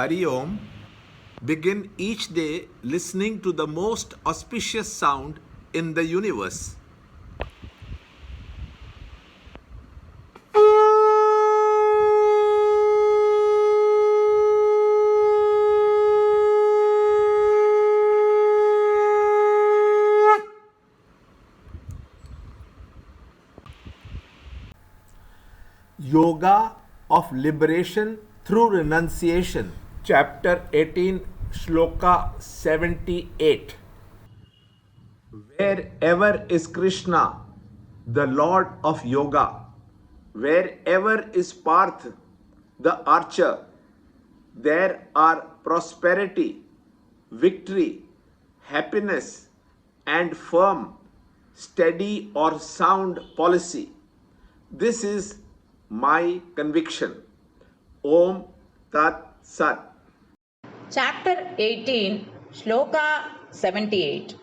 Hari Om. Begin each day listening to the most auspicious sound in the universe. Yoga of Liberation through Renunciation, Chapter 18, Shloka 78. Wherever is Krishna, the Lord of Yoga, wherever is Parth, the archer, there are prosperity, victory, happiness, and firm, steady or sound policy. This is my conviction. Om Tat Sat. Chapter 18, Shloka 78.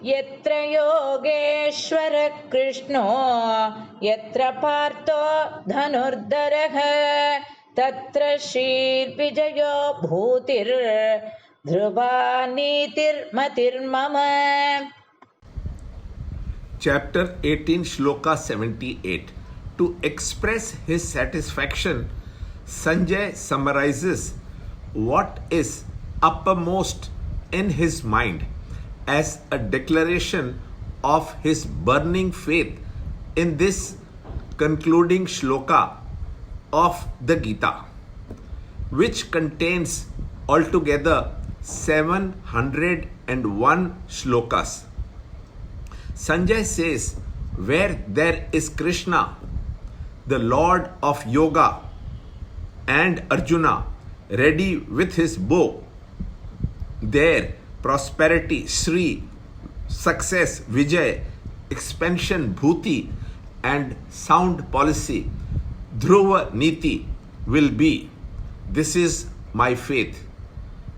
Yatra Yogeshwara Krishno, Yatra Partho Dhanurdaraha, Tatra Shir Vijayo Bhutir, Dhruva Nitir Matir Mama. Chapter 18, Shloka 78. To express his satisfaction, Sanjay summarizes what is uppermost in his mind as a declaration of his burning faith in this concluding shloka of the Gita, which contains altogether 701 shlokas. Sanjay says, where there is Krishna, the Lord of Yoga, and Arjuna ready with his bow, there prosperity, Sri, success, Vijay, expansion, Bhuti, and sound policy, Dhruva Niti, will be. This is my faith.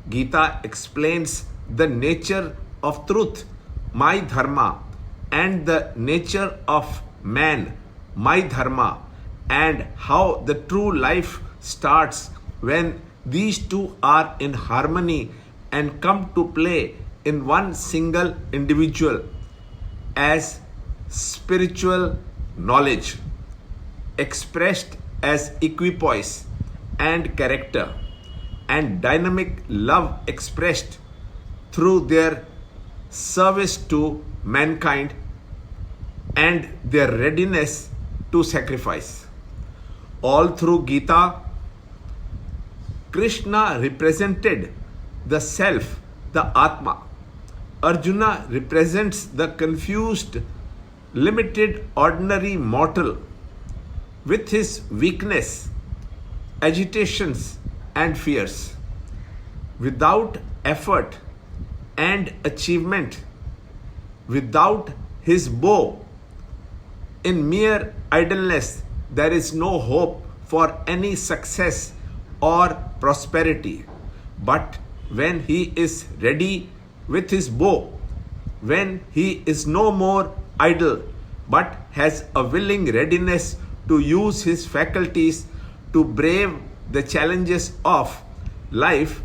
Gita explains the nature of truth, my dharma, and the nature of man, my dharma, and how the true life starts when these two are in harmony and come to play in one single individual as spiritual knowledge, expressed as equipoise and character, and dynamic love expressed through their service to mankind and their readiness to sacrifice. All through Gita, Krishna represented the self, the Atma. Arjuna represents the confused, limited, ordinary mortal with his weakness, agitations, and fears. Without effort and achievement, without his bow, in mere idleness, there is no hope for any success or prosperity. But when he is ready with his bow, when he is no more idle but has a willing readiness to use his faculties to brave the challenges of life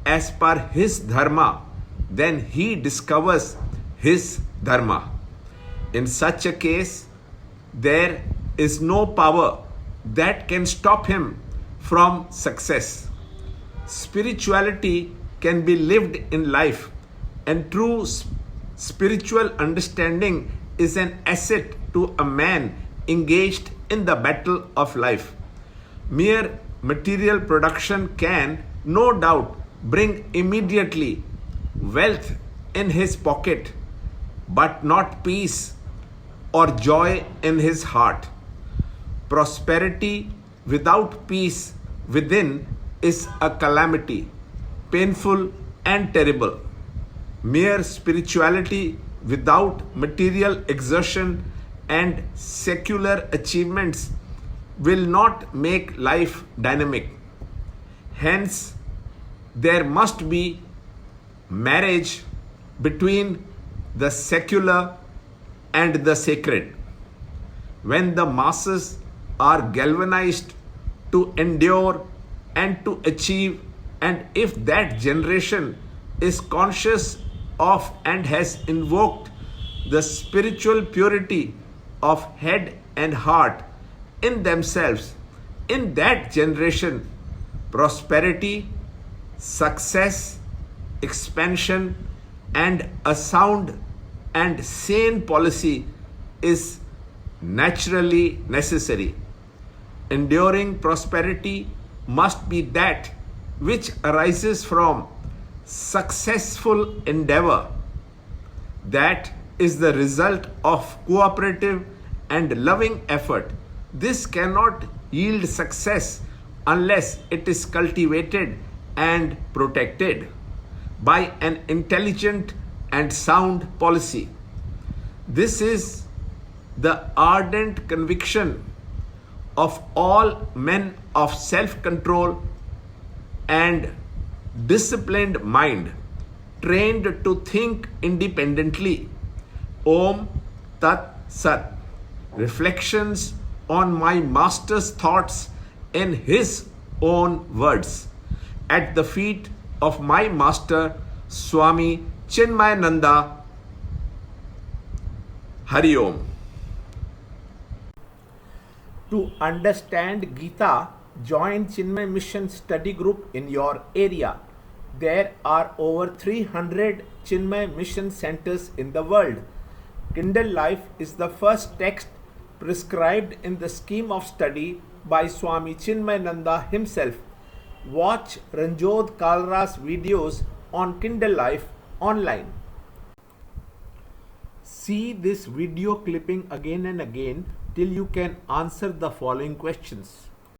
as per his dharma, then he discovers his dharma. In such a case, there is no power that can stop him from success. Spirituality can be lived in life, and true spiritual understanding is an asset to a man engaged in the battle of life. Mere material production can, no doubt, bring immediately wealth in his pocket, but not peace or joy in his heart. Prosperity without peace within is a calamity, painful and terrible. Mere spirituality without material exertion and secular achievements will not make life dynamic. Hence, there must be marriage between the secular and the sacred. When the masses are galvanized to endure and to achieve And if that generation is conscious of and has invoked the spiritual purity of head and heart in themselves, in that generation, prosperity, success, expansion, and a sound and sane policy is naturally necessary. Enduring prosperity must be that which arises from successful endeavor. That is the result of cooperative and loving effort. This cannot yield success unless it is cultivated and protected by an intelligent and sound policy. This is the ardent conviction of all men of self control and disciplined mind, trained to think independently. Om Tat Sat. Reflections on my master's thoughts in his own words at the feet of my master Swami Chinmayananda. Hari Om. To understand Gita, join Chinmaya Mission study group in your area. There are over 300 Chinmaya Mission centers in the world. Kindle Life is the first text prescribed in the scheme of study by Swami Chinmayananda himself. Watch Ranjod Kalra's videos on Kindle Life online. See this video clipping again and again till you can answer the following questions.